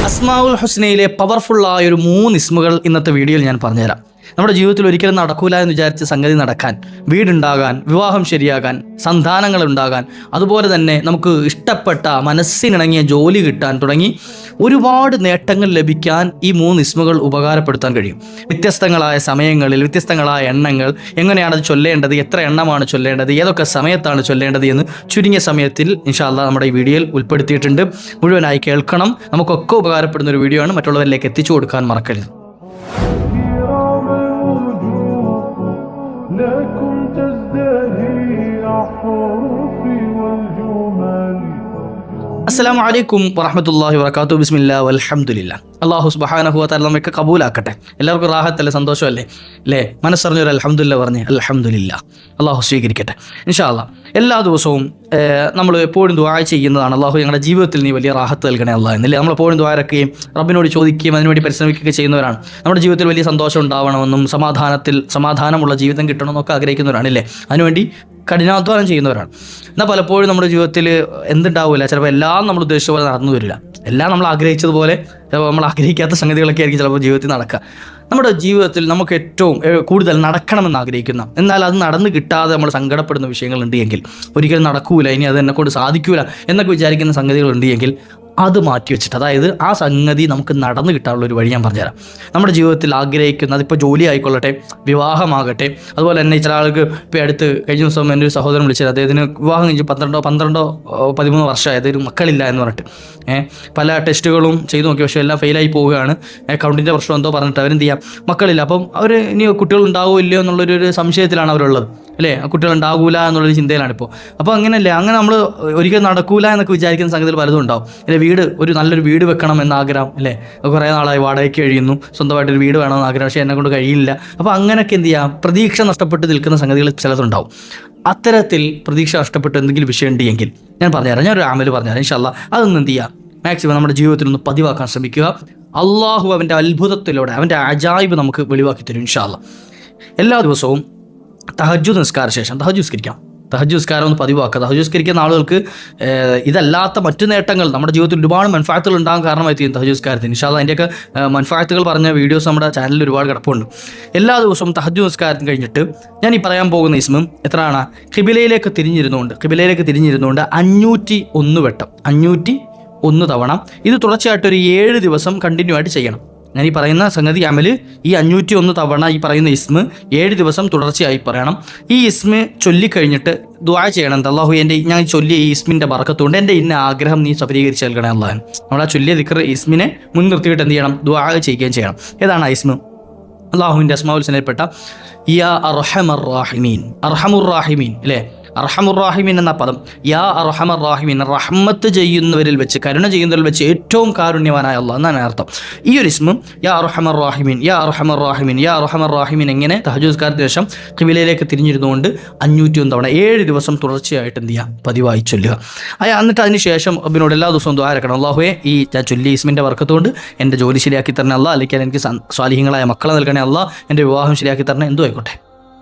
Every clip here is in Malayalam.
അസ്മാഉൽ ഹുസ്നയിലെ പവർഫുള്ളായ ഒരു 3 ഇസ്മുകൾ ഇന്നത്തെ വീഡിയോയിൽ ഞാൻ പറഞ്ഞുതരാം. നമ്മുടെ ജീവിതത്തിൽ ഒരിക്കലും നടക്കൂല എന്ന് വിചാരിച്ച സംഗതി നടക്കാൻ, വീടുണ്ടാകാൻ, വിവാഹം ശരിയാകാൻ, സന്താനങ്ങൾ ഉണ്ടാകാൻ, അതുപോലെ തന്നെ നമുക്ക് ഇഷ്ടപ്പെട്ട മനസ്സിനിണങ്ങിയ ജോലി കിട്ടാൻ തുടങ്ങി ഒരുപാട് നേട്ടങ്ങൾ ലഭിക്കാൻ ഈ 3 ഇസ്മുകൾ ഉപകാരപ്പെടുത്താൻ കഴിയും. വ്യത്യസ്തങ്ങളായ സമയങ്ങളിൽ വ്യത്യസ്തങ്ങളായ എണ്ണങ്ങൾ, എങ്ങനെയാണത് ചൊല്ലേണ്ടത്, എത്ര എണ്ണമാണ് ചൊല്ലേണ്ടത്, ഏതൊക്കെ സമയത്താണ് ചൊല്ലേണ്ടത് എന്ന് ചുരുങ്ങിയ സമയത്തിൽ ഇൻഷാ അല്ലാഹ് നമ്മുടെ ഈ വീഡിയോയിൽ ഉൾപ്പെടുത്തിയിട്ടുണ്ട്. മുഴുവനായി കേൾക്കണം. നമുക്കൊക്കെ ഉപകാരപ്പെടുന്ന ഒരു വീഡിയോ ആണ്. മറ്റുള്ളവരിലേക്ക് എത്തിച്ചു കൊടുക്കാൻ മറക്കരുത്. അസ്സലാമു അലൈക്കും വറഹ്മത്തുള്ളാഹി വബറകാതുഹു. ബിസ്മില്ലാഹി വൽഹംദുലില്ലാഹ്. അല്ലാഹു സുബ്ഹാനഹു വ തആല നമ്മെ കബൂലാക്കട്ടെ. എല്ലാവർക്കും റാഹത്തല്ലേ, സന്തോഷമല്ലേ? അല്ലേ? മനസ്സറിഞ്ഞൊരു അൽഹംദുലില്ലാഹ് പറഞ്ഞ് അൽഹംദുലില്ലാഹ്. അല്ലാഹു സ്വീകരിക്കട്ടെ ഇൻഷാ അല്ലാഹ്. എല്ലാ ദിവസവും നമ്മൾ എപ്പോഴും ദുആ ചെയ്യുന്നതാണ്, അല്ലാഹു ഞങ്ങളുടെ ജീവിതത്തിൽ നീ വലിയ റാഹത്ത് നൽകണേ അല്ലാഹ് എന്നല്ലേ നമ്മളെപ്പോഴും ദുആരക്കുകയും റബ്ബിനോട് ചോദിക്കുകയും അതിനുവേണ്ടി പരിശ്രമിക്കുകയും ചെയ്യുന്നവരാണ്. നമ്മുടെ ജീവിതത്തിൽ വലിയ സന്തോഷം ഉണ്ടാവണമെന്നും സമാധാനമുള്ള ജീവിതം കിട്ടണമെന്നൊക്കെ ആഗ്രഹിക്കുന്നവരാണ് അല്ലേ? അതിനുവേണ്ടി കഠിനാധ്വാനം ചെയ്യുന്നവരാണ്. എന്നാൽ പലപ്പോഴും നമ്മുടെ ജീവിതത്തിൽ എന്തുണ്ടാവില്ല, ചിലപ്പോൾ എല്ലാം നമ്മൾ ഉദ്ദേശിച്ച പോലെ നടന്നു വരില്ല. എല്ലാം നമ്മൾ ആഗ്രഹിച്ചതുപോലെ ചിലപ്പോൾ നമ്മൾ ആഗ്രഹിക്കാത്ത സംഗതികളൊക്കെ ആയിരിക്കും ചിലപ്പോൾ ജീവിതത്തിൽ നടക്കുക. നമ്മുടെ ജീവിതത്തിൽ നമുക്ക് ഏറ്റവും കൂടുതൽ നടക്കണമെന്ന് ആഗ്രഹിക്കുന്ന, എന്നാൽ അത് നടന്ന് കിട്ടാതെ നമ്മൾ സങ്കടപ്പെടുന്ന വിഷയങ്ങളുണ്ട് എങ്കിൽ, ഒരിക്കലും നടക്കൂല, ഇനി അത് എന്നെക്കൊണ്ട് സാധിക്കൂല എന്നൊക്കെ വിചാരിക്കുന്ന സംഗതികളുണ്ട് എങ്കിൽ അത് മാറ്റി വെച്ചിട്ട്, അതായത് ആ സംഗതി നമുക്ക് നടന്നു കിട്ടാനുള്ള ഒരു വഴി ഞാൻ പറഞ്ഞുതരാം. നമ്മുടെ ജീവിതത്തിൽ ആഗ്രഹിക്കുന്ന, അതിപ്പോൾ ജോലി ആയിക്കൊള്ളട്ടെ, വിവാഹമാകട്ടെ, അതുപോലെ തന്നെ ചില ആൾക്ക് ഇപ്പോൾ അടുത്ത് കഴിഞ്ഞ ദിവസം എൻ്റെ ഒരു സഹോദരൻ വിളിച്ചത്, അദ്ദേഹത്തിന് വിവാഹം കഴിഞ്ഞ് 13 വർഷമായി, അതൊരു മക്കളില്ല എന്ന് പറഞ്ഞിട്ട് പല ടെസ്റ്റുകളും ചെയ്തു നോക്കി, പക്ഷേ എല്ലാം ഫെയിലായി പോവുകയാണ്. അക്കൗണ്ടിൻ്റെ പ്രശ്നം എന്തോ പറഞ്ഞിട്ട് അവരെന്ത് ചെയ്യാം, മക്കളില്ല. അപ്പം അവർ ഇനി കുട്ടികളുണ്ടാവുമോ ഇല്ലയോ എന്നുള്ളൊരു സംശയത്തിലാണ് അവരുള്ളത് അല്ലേ? കുട്ടികളുണ്ടാകൂല എന്നുള്ളൊരു ചിന്തയിലാണിപ്പോൾ. അപ്പോൾ അങ്ങനെയല്ലേ, അങ്ങനെ നമ്മൾ ഒരിക്കലും നടക്കൂല എന്നൊക്കെ വിചാരിക്കുന്ന സംഗതികൾ പലതും ഉണ്ടാവും അല്ലേ? നല്ലൊരു വീട് വെക്കണം എന്ന ആഗ്രഹം അല്ലേ? കുറേ നാളായി വാടകയ്ക്ക് കഴിയുന്നു, സ്വന്തമായിട്ടൊരു വീട് വേണമെന്ന് ആഗ്രഹം, പക്ഷേ എന്നെ കൊണ്ട് കഴിയില്ല. അപ്പോൾ അങ്ങനെയൊക്കെ എന്ത് ചെയ്യാം, പ്രതീക്ഷ നഷ്ടപ്പെട്ട് നിൽക്കുന്ന സംഗതികൾ ചിലതുണ്ടാവും. അത്തരത്തിൽ പ്രതീക്ഷ നഷ്ടപ്പെട്ട് എന്തെങ്കിലും വിഷയം ഉണ്ടെങ്കിൽ ഞാൻ പറഞ്ഞുതരാം, ഞാനൊരു അമൽ പറഞ്ഞുതരാം ഇൻഷാ അല്ലാഹ്. അതൊന്നും എന്ത് ചെയ്യുക, മാക്സിമം നമ്മുടെ ജീവിതത്തിൽ ഒന്ന് പതിവാക്കാൻ ശ്രമിക്കുക. അള്ളാഹു അവൻ്റെ അത്ഭുതത്തിലൂടെ അവൻ്റെ അജായിബ് നമുക്ക് വെളിവാക്കി തരും ഇൻഷാ അല്ലാഹ്. എല്ലാ ദിവസവും തഹജ്ജുദ് നിസ്കാര ശേഷം തഹജ്ജുദ് നിസ്കരിക്കാം. തഹജ്ജുദ് നിസ്കാരം ഒന്ന് പതിവാക്കുക. തഹജ്ജുദ് നിസ്കരിക്കുന്ന ആളുകൾക്ക് ഇതല്ലാത്ത മറ്റു നേട്ടങ്ങൾ നമ്മുടെ ജീവിതത്തിൽ ഒരുപാട് മൻഫഅത്തുകൾ ഉണ്ടാകാൻ കാരണമായി തീരും തഹജ്ജുദ് നിസ്കാരത്തിന്. ഇൻഷാ അല്ലാഹ് അതിൻ്റെയൊക്കെ മൻഫഅത്തുകൾ പറഞ്ഞ വീഡിയോസ് നമ്മുടെ ചാനലിൽ ഒരുപാട് കിടപ്പുണ്ട്. എല്ലാ ദിവസവും തഹജ്ജുദ് നിസ്കാരത്തിന് കഴിഞ്ഞിട്ട് ഞാൻ ഈ പറയാൻ പോകുന്ന ഇസ്മും എത്രയാണ്, ഖിബിലയിലേക്ക് തിരിഞ്ഞിരുന്നുകൊണ്ട് 501 വട്ടം, 501 തവണ ഇത് തുടർച്ചയായിട്ട് ഒരു 7 ദിവസം കണ്ടിന്യൂ ആയിട്ട് ചെയ്യണം. ഞാൻ ഈ പറയുന്ന സംഗതി അമല്, ഈ 501 തവണ ഈ പറയുന്ന ഇസ്മ് 7 ദിവസം തുടർച്ചയായി പറയണം. ഈ ഇസ്മ് ചൊല്ലിക്കഴിഞ്ഞിട്ട് ദുആ ചെയ്യണം. അല്ലാഹു ഞാൻ ചൊല്ലിയ ഈ ഇസ്മിൻ്റെ ബർക്കത്തുകൊണ്ട് എൻ്റെ ഇന്ന ആഗ്രഹം നീ സഫലീകരിച്ച് നൽകണേ അല്ലാഹ്. നമ്മൾ ആ ചൊല്ലിയ ദിക്ർ ഇസ്മിനെ മുൻനിർത്തിയിട്ട് എന്ത് ചെയ്യണം, ദുആ ചെയ്യുകയും ചെയ്യണം. ഏതാണ് ആ ഇസ്മ്? അല്ലാഹുവിൻ്റെ അസ്മാഉൽ ഹുസ്നയിൽപ്പെട്ട യാ അർഹമർ റാഹിമീൻ, അർഹമുർ റാഹിമീൻ അല്ലേ? അർഹമുർ റാഹിമീൻ എന്ന പദം, യാ അർഹമർ റാഹിമീൻ, റഹ്മത്ത് ചെയ്യുന്നവരിൽ വെച്ച്, കരുണ ചെയ്യുന്നവരിൽ വെച്ച് ഏറ്റവും കാരുണ്യവാനായ അല്ലാഹ് എന്നാണ് അർത്ഥം. ഈ ഒരു ഇസ്മും യാ അർഹമർ റാഹിമീൻ, യാ അർഹമർ റാഹിമീൻ, യാ അർഹമർ റാഹിമീൻ എങ്ങനെ തഹജ്ജുദ് നിസ്കാരത്തിന് ശേഷം ഖിബിലയിലേക്ക് തിരിഞ്ഞിരുന്നുകൊണ്ട് 501 തവണ 7 ദിവസം തുടർച്ചയായിട്ട് എന്ത് ചെയ്യുക, പതിവായി ചൊല്ലുക. എന്നിട്ട് അതിന് ശേഷം റബ്ബിനോട് എല്ലാ ദിവസവും ദുആ ചെയ്യണം. അല്ലാഹുവേ, ഈ ഞാൻ ചൊല്ലിയ ഇസ്മിൻ്റെ ബർക്കത്തുകൊണ്ട് എൻ്റെ ജോലി ശരിയാക്കി തരണേ അല്ലാഹ്, അല്ലെങ്കിൽ എനിക്ക് സ്വാലിഹീങ്ങളായ മക്കളെ നൽകണേ അല്ലാഹ്, എൻ്റെ വിവാഹം ശരിയാക്കി തരണേ, എന്തോ ആയിക്കോട്ടെ.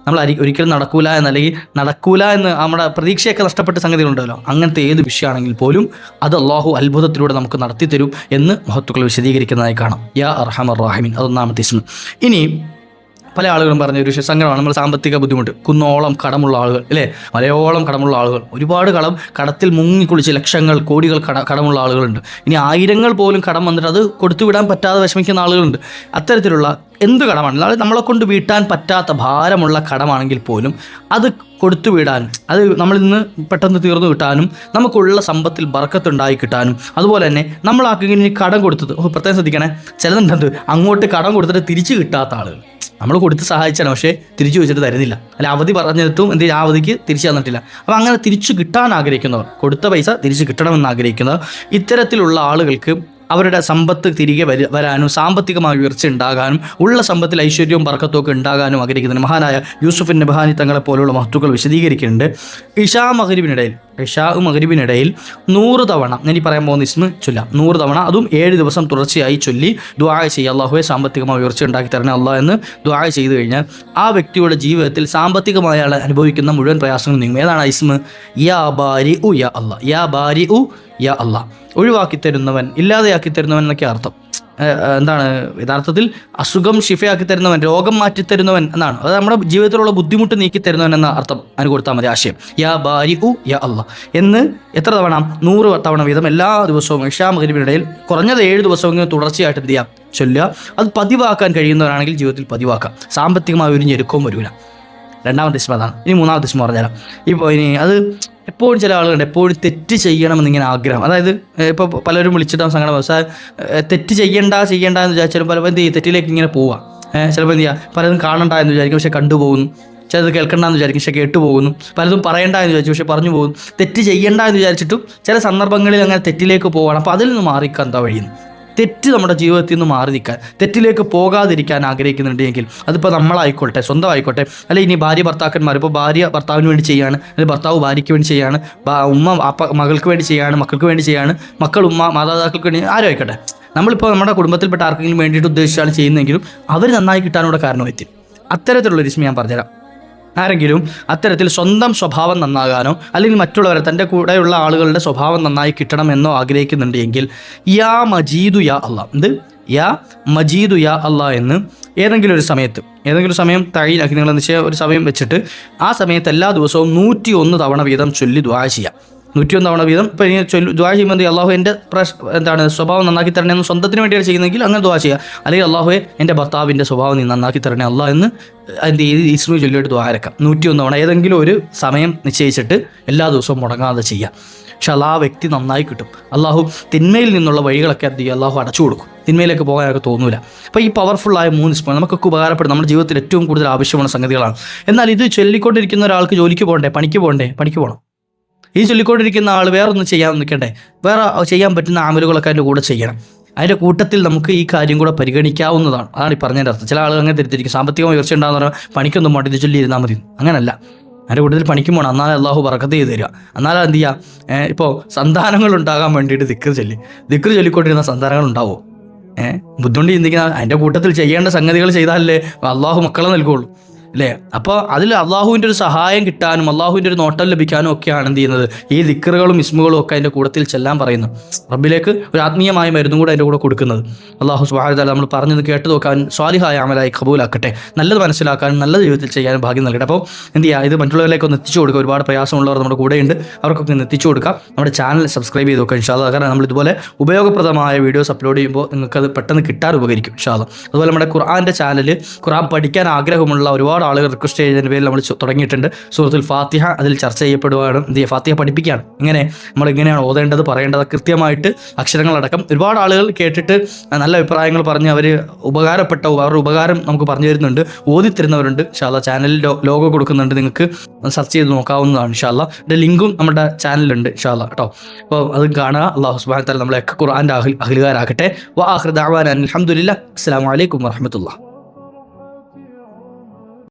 നമ്മൾ ഒരിക്കലും നടക്കൂല എന്ന് നമ്മുടെ പ്രതീക്ഷയൊക്കെ നഷ്ടപ്പെട്ട സംഗതികളുണ്ടല്ലോ, അങ്ങനത്തെ ഏത് വിഷയമാണെങ്കിൽ പോലും അത് അല്ലാഹു അത്ഭുതത്തിലൂടെ നമുക്ക് നടത്തി തരും എന്ന് മഹത്തുക്കൾ വിശദീകരിക്കുന്നതായി കാണാം. യാ അർഹമർ റാഹിമീൻ, അതൊന്നാമത്തെ ഇസ്മ. ഇനി പല ആളുകളും പറഞ്ഞ ഒരു സംഗതിയാണ് നമ്മൾ സാമ്പത്തിക ബുദ്ധിമുട്ട്, കുന്നോളം കടമുള്ള ആളുകൾ അല്ലേ, മലയോളം കടമുള്ള ആളുകൾ, ഒരുപാട് കടത്തിൽ മുങ്ങിക്കുളിച്ച് ലക്ഷങ്ങൾ കോടികൾ കടമുള്ള ആളുകളുണ്ട്. ഇനി ആയിരങ്ങൾ പോലും കടം വന്നിട്ട് അത് കൊടുത്തുവിടാൻ പറ്റാതെ വിഷമിക്കുന്ന ആളുകളുണ്ട്. അത്തരത്തിലുള്ള എന്ത് കടമാണ്, അതായത് നമ്മളെ കൊണ്ട് വീട്ടാൻ പറ്റാത്ത ഭാരമുള്ള കടമാണെങ്കിൽ പോലും അത് കൊടുത്തു വിടാനും, അത് നമ്മളിൽ നിന്ന് പെട്ടെന്ന് തീർന്നു കിട്ടാനും, നമുക്കുള്ള സമ്പത്തിൽ ബർക്കത്തുണ്ടായി കിട്ടാനും, അതുപോലെ തന്നെ നമ്മളാക്കിങ്ങനെ കടം കൊടുത്തത് പ്രത്യേകം ശ്രദ്ധിക്കണേ, ചിലതുണ്ടത് അങ്ങോട്ട് കടം കൊടുത്തിട്ട് തിരിച്ചു കിട്ടാത്ത ആളുകൾ. നമ്മൾ കൊടുത്ത് സഹായിച്ചാണ്, പക്ഷേ തിരിച്ചു വെച്ചിട്ട് തരുന്നില്ല, അല്ല അവധി പറഞ്ഞെടുത്തും ആ അവധിക്ക് തിരിച്ചു തന്നിട്ടില്ല. അപ്പോൾ അങ്ങനെ തിരിച്ചു കിട്ടാൻ ആഗ്രഹിക്കുന്നവർ, കൊടുത്ത പൈസ തിരിച്ചു കിട്ടണമെന്ന് ആഗ്രഹിക്കുന്നവർ, ഇത്തരത്തിലുള്ള ആളുകൾക്ക് അവരുടെ സമ്പത്ത് തിരികെ വരാനും സാമ്പത്തികമായ ഉയർച്ച ഉണ്ടാകാനും ഉള്ള സമ്പത്തിൽ ഐശ്വര്യവും ബർക്കത്തും ഒക്കെ ഉണ്ടാകാനും ആഗ്രഹിക്കുന്നതിന് മഹാനായ യൂസുഫ് നബ്ഹാനി തങ്ങളെ പോലുള്ള മഹത്തുക്കൾ വിശദീകരിക്കുന്നുണ്ട്. ഇഷാ മഗ്രിബിനിടയിൽ 100 തവണ ഞാൻ ഈ പറയാൻ പോകുന്ന ഇസ്മ ചൊല്ലാം. 100 തവണ, അതും 7 ദിവസം തുടർച്ചയായി ചൊല്ലി ദുആ ചെയ്യുക. അല്ലാഹുവേ, സാമ്പത്തികമായ ഉയർച്ച ഉണ്ടാക്കി തരണേ അല്ലാഹ് എന്ന് ദുആ ചെയ്തു കഴിഞ്ഞാൽ ആ വ്യക്തിയുടെ ജീവിതത്തിൽ സാമ്പത്തികമായ അനുഭവിക്കുന്ന മുഴുവൻ പ്രയാസങ്ങളും നീങ്ങും. ഏതാണ് ഇസ്മ? യാ ബാരിഉ യാ അല്ലാഹ്, യാ ബാരിഉ യാ അല്ലാ. ഒഴിവാക്കി തരുന്നവൻ, ഇല്ലാതെയാക്കി തരുന്നവൻ എന്നൊക്കെ അർത്ഥം. എന്താണ് യഥാർത്ഥത്തിൽ അസുഖം ഷിഫയാക്കി തരുന്നവൻ, രോഗം മാറ്റിത്തരുന്നവൻ എന്നാണ്. അത് നമ്മുടെ ജീവിതത്തിലുള്ള ബുദ്ധിമുട്ട് നീക്കി തരുന്നവൻ എന്ന അർത്ഥം അതിന് കൊടുത്താൽ മതി ആശയം. യാ ബാരിഉ യാ അല്ലാ എന്ന് എത്ര തവണ? 100 തവണ വീതം എല്ലാ ദിവസവും ഇശാ മഗ്‌രിബിനിടയിൽ കുറഞ്ഞത് 7 ദിവസമെങ്കിലും തുടർച്ചയായിട്ട് എന്ത് ചെയ്യാം? ചൊല്ലുക. അത് പതിവാക്കാൻ കഴിയുന്നവരാണെങ്കിൽ ജീവിതത്തിൽ പതിവാക്കാം. സാമ്പത്തികമായ ഒരു ഞെരുക്കവും വരില്ല. രണ്ടാമത്തെ ഇസ്മ അതാണ്. ഇനി മൂന്നാമത്തെ ഇസ്മ പറഞ്ഞുതരാം. ഇപ്പോൾ ഇനി അത് എപ്പോഴും ചില ആളുകളുണ്ട് എപ്പോഴും തെറ്റ് ചെയ്യണമെന്നിങ്ങനെ ആഗ്രഹം. അതായത് ഇപ്പോൾ പലരും വിളിച്ചിട്ടാണ് സങ്കടം, പക്ഷേ തെറ്റ് ചെയ്യണ്ട എന്ന് വിചാരിച്ചാലും പലപ്പോൾ എന്ത് ചെയ്യും? തെറ്റിലേക്ക് ഇങ്ങനെ പോവുക. ചിലപ്പോൾ എന്ത് ചെയ്യുക? പലതും കാണണ്ട എന്ന് വിചാരിക്കും, പക്ഷെ കണ്ടുപോകുന്നു. ചിലത് കേൾക്കണ്ടെന്ന് വിചാരിക്കും, പക്ഷെ കേട്ടു പോകുന്നു. പലതും പറയണ്ട എന്ന് വിചാരിച്ചു, പക്ഷെ പറഞ്ഞു പോകുന്നു. തെറ്റ് ചെയ്യണ്ട എന്ന് വിചാരിച്ചിട്ടും ചില സന്ദർഭങ്ങളിൽ അങ്ങനെ തെറ്റിലേക്ക് പോവുകയാണ്. അപ്പോൾ അതിൽ നിന്ന് മാറിക്കാൻ എന്താ വഴിയുന്നു? തെറ്റ് നമ്മുടെ ജീവിതത്തിൽ നിന്ന് മാറി നിൽക്കാൻ, തെറ്റിലേക്ക് പോകാതിരിക്കാൻ ആഗ്രഹിക്കുന്നുണ്ടെങ്കിൽ അതിപ്പോൾ നമ്മളായിക്കോട്ടെ, സ്വന്തമായിക്കോട്ടെ, അല്ലെങ്കിൽ ഇനി ഭാര്യ ഭർത്താക്കന്മാർ, ഇപ്പോൾ ഭാര്യ ഭർത്താവിന് വേണ്ടി ചെയ്യാണ്, അല്ലെങ്കിൽ ഭർത്താവ് ഭാര്യയ്ക്ക് വേണ്ടി ചെയ്യാണ്, ഉമ്മ മകൾക്ക് വേണ്ടി ചെയ്യാണ്, മക്കൾക്ക് വേണ്ടി ചെയ്യാണ്, മക്കൾ ഉമ്മ മാതാപിതാക്കൾക്ക് വേണ്ടി, ആരും ആയിക്കോട്ടെ. നമ്മളിപ്പോൾ നമ്മുടെ കുടുംബത്തിൽപ്പെട്ട ആർക്കെങ്കിലും വേണ്ടിയിട്ട് ഉദ്ദേശിച്ചാണ് ചെയ്യുന്നതെങ്കിലും അവർ നന്നായി കിട്ടാനുള്ള കാരണമെത്തി. അത്തരത്തിലുള്ളൊരു ഇസ്മ ഞാൻ പറഞ്ഞുതരാം. ആരെങ്കിലും അത്തരത്തിൽ സ്വന്തം സ്വഭാവം നന്നാകാനോ അല്ലെങ്കിൽ മറ്റുള്ളവരെ തൻ്റെ കൂടെയുള്ള ആളുകളുടെ സ്വഭാവം നന്നായി കിട്ടണമെന്നോ ആഗ്രഹിക്കുന്നുണ്ടെങ്കിൽ യാ മജീദു യാ അല്ലാ, യാ മജീദു യാ അല്ലാ എന്ന് ഏതെങ്കിലും ഒരു സമയം തഴയിലാക്കി നിങ്ങൾ നിശ്ചയ ഒരു സമയം വെച്ചിട്ട് ആ സമയത്ത് എല്ലാ ദിവസവും 101 തവണ വീതം ചൊല്ലി ദുആ ചെയ്യാം. 101 തവണ വീതം. ഇപ്പോൾ ഇനി ദുആ ചെയ്യുമ്പോൾ അള്ളാഹു എൻ്റെ സ്വഭാവം നന്നാക്കി തരണേ എന്ന് സ്വന്തത്തിന് വേണ്ടിയാണ് ചെയ്യുന്നതെങ്കിൽ അങ്ങനെ ദുആ ചെയ്യുക. അല്ലെങ്കിൽ അള്ളാഹുവെ എൻ്റെ ഭർത്താവിൻ്റെ സ്വഭാവം നീ നന്നാക്കി തരണേ അള്ളാഹ് എന്ന് അതിൻ്റെ ഇസ്മു ചൊല്ലിയിട്ട് ദുആ ഇറക്കാം. 101 തവണ ഏതെങ്കിലും ഒരു സമയം നിശ്ചയിച്ചിട്ട് എല്ലാ ദിവസവും മുടങ്ങാതെ ചെയ്യുക. പക്ഷെ ആ വ്യക്തി നന്നായി കിട്ടും. അള്ളാഹു തിന്മയിൽ നിന്നുള്ള വഴികളൊക്കെ എന്ത് ചെയ്യുക? അള്ളാഹു അടച്ചു കൊടുക്കും. തിന്മയിലേക്ക് പോകാനൊക്കെ തോന്നൂല. അപ്പോൾ ഈ പവർഫുള്ളായ 3 ഇസ്മ നമുക്കൊക്കെ ഉപകാരപ്പെടും. നമ്മുടെ ജീവിതത്തിൽ ഏറ്റവും കൂടുതൽ ആവശ്യമുള്ള സംഗതികളാണ്. എന്നാൽ ഇത് ചൊല്ലിക്കൊണ്ടിരിക്കുന്ന ഒരാൾക്ക് ജോലിക്ക് പോകണ്ടേ? പണിക്ക് പോകണം. ഈ ചൊല്ലിക്കൊണ്ടിരിക്കുന്ന ആൾ വേറെ ഒന്നും ചെയ്യാൻ നിൽക്കണ്ടേ? വേറെ ചെയ്യാൻ പറ്റുന്ന അമലുകളൊക്കെ അതിൻ്റെ കൂടെ ചെയ്യണം. അതിൻ്റെ കൂട്ടത്തിൽ നമുക്ക് ഈ കാര്യം കൂടെ പരിഗണിക്കാവുന്നതാണ്. അതാണ് ഈ പറഞ്ഞതിൻ്റെ അർത്ഥം. ചില ആളുകൾ അങ്ങനെ തിരിച്ചിരിക്കും, സാമ്പത്തികമായി ഉയർച്ച ഉണ്ടാകുന്ന പറഞ്ഞാൽ പണിക്കൊന്നും വേണ്ട, ഇത് ചൊല്ലിയിരുന്നാൽ മതി. അങ്ങനല്ല. അതിൻ്റെ കൂട്ടത്തിൽ പണിക്കും പോകണം. എന്നാലേ അള്ളാഹു ബറക്കത്ത് ചെയ്ത് തരിക. എന്നാലും എന്ത് ചെയ്യുക? ഇപ്പോൾ സന്താനങ്ങൾ ഉണ്ടാകാൻ വേണ്ടിയിട്ട് ദിക്ർ ചൊല്ലിക്കൊണ്ടിരുന്ന സന്താനങ്ങൾ ഉണ്ടാവുമോ? ബുദ്ധിമുട്ട് ചിന്തിക്കുന്ന അതിൻ്റെ കൂട്ടത്തിൽ ചെയ്യേണ്ട സംഗതികൾ ചെയ്താലല്ലേ അള്ളാഹു മക്കളെ നൽകുള്ളൂ, അല്ലേ? അപ്പോൾ അതിൽ അള്ളാഹുവിൻ്റെ ഒരു സഹായം കിട്ടാനും അള്ളാഹുവിൻ്റെ ഒരു നോട്ടം ലഭിക്കാനും ഒക്കെയാണ് എന്ത് ചെയ്യുന്നത്? ഈ ദിക്റുകളും ഇസ്മുകളും ഒക്കെ അതിൻ്റെ കൂട്ടത്തിൽ ചെല്ലാൻ പറയുന്നു. റബ്ബിലേക്ക് ഒരു ആത്മീയമായ മരുന്നും കൂടെ അതിൻ്റെ കൂടെ കൊടുക്കുന്നത്. അള്ളാഹു സുബ്ഹാനഹു വ തആല നമ്മൾ പറഞ്ഞത് കേട്ട് നോക്കാൻ സ്വാലിഹായ അമലായി കബൂലാക്കട്ടെ. നല്ലത് മനസ്സിലാക്കാനും നല്ല ജീവിതത്തിൽ ചെയ്യാനും ഭാഗ്യം നൽകട്ടെ. അപ്പോൾ എന്ത് ചെയ്യുക? ഇത് മറ്റുള്ളവരിലേക്ക് ഒന്ന് എത്തിച്ചു കൊടുക്കുക. ഒരുപാട് പ്രയാസമുള്ളവർ നമ്മുടെ കൂടെയുണ്ട്, അവർക്കൊക്കെ ഒന്ന് എത്തിച്ചു കൊടുക്കുക. നമ്മുടെ ചാനൽ സബ്സ്ക്രൈബ് ചെയ്ത് നോക്കുക ഇൻഷാ അല്ലാഹ്. കാരണം നമ്മൾ ഇതുപോലെ ഉപയോഗപ്രദമായ വീഡിയോസ് അപ്ലോഡ് ചെയ്യുമ്പോൾ നിങ്ങൾക്കത് പെട്ടെന്ന് കിട്ടാൻ ഉപകരിക്കും ഇൻഷാ അല്ലാഹ്. അതുപോലെ നമ്മുടെ ഖുർആൻ്റെ ചാനൽ, ഖുർആൻ പഠിക്കാൻ ആഗ്രഹമുള്ള ഒരുപാട് ആളുകൾ റിക്വസ്റ്റ് ചെയ്തതിൻ്റെ പേരിൽ നമ്മൾ തുടങ്ങിയിട്ടുണ്ട്. സൂറത്തുൽ ഫാത്തിഹ അതിൽ ചർച്ച ചെയ്യപ്പെടുകയാണ്. എന്ത് ചെയ്യുക? ഫാത്തിഹ പഠിപ്പിക്കുകയാണ്. നമ്മൾ എങ്ങനെയാണ് ഓതേണ്ടത്, പറയേണ്ടത് കൃത്യമായിട്ട് അക്ഷരങ്ങളടക്കം. ഒരുപാട് ആളുകൾ കേട്ടിട്ട് നല്ല അഭിപ്രായങ്ങൾ പറഞ്ഞ് അവർ അവരുടെ ഉപകാരം നമുക്ക് പറഞ്ഞു തരുന്നുണ്ട്, ഓതി തരുന്നവരുണ്ട്. ഇൻഷാ അല്ലാഹ് ചാനലിൽ ലോഗോ കൊടുക്കുന്നുണ്ട്, നിങ്ങൾക്ക് സെർച്ച് ചെയ്ത് നോക്കാവുന്നതാണ് ഇൻഷാ അല്ലാഹ്. ഇതിൻ്റെ ലിങ്കും നമ്മുടെ ചാനലിലുണ്ട് ഇൻഷാ അല്ലാഹ് കേട്ടോ. അപ്പോൾ അത് കാണുക. അല്ലാഹു സുബ്ഹാനഹു വ തആല നമ്മളെയൊക്കെ ഖുർആൻ്റെ അഹ്ലുകാരാക്കട്ടെ. വ ആഖിറു ദഅവാനാ അൽഹംദുലില്ലാഹ്. അസ്സലാമു അലൈക്കും വറഹ്മത്തുള്ളാഹി.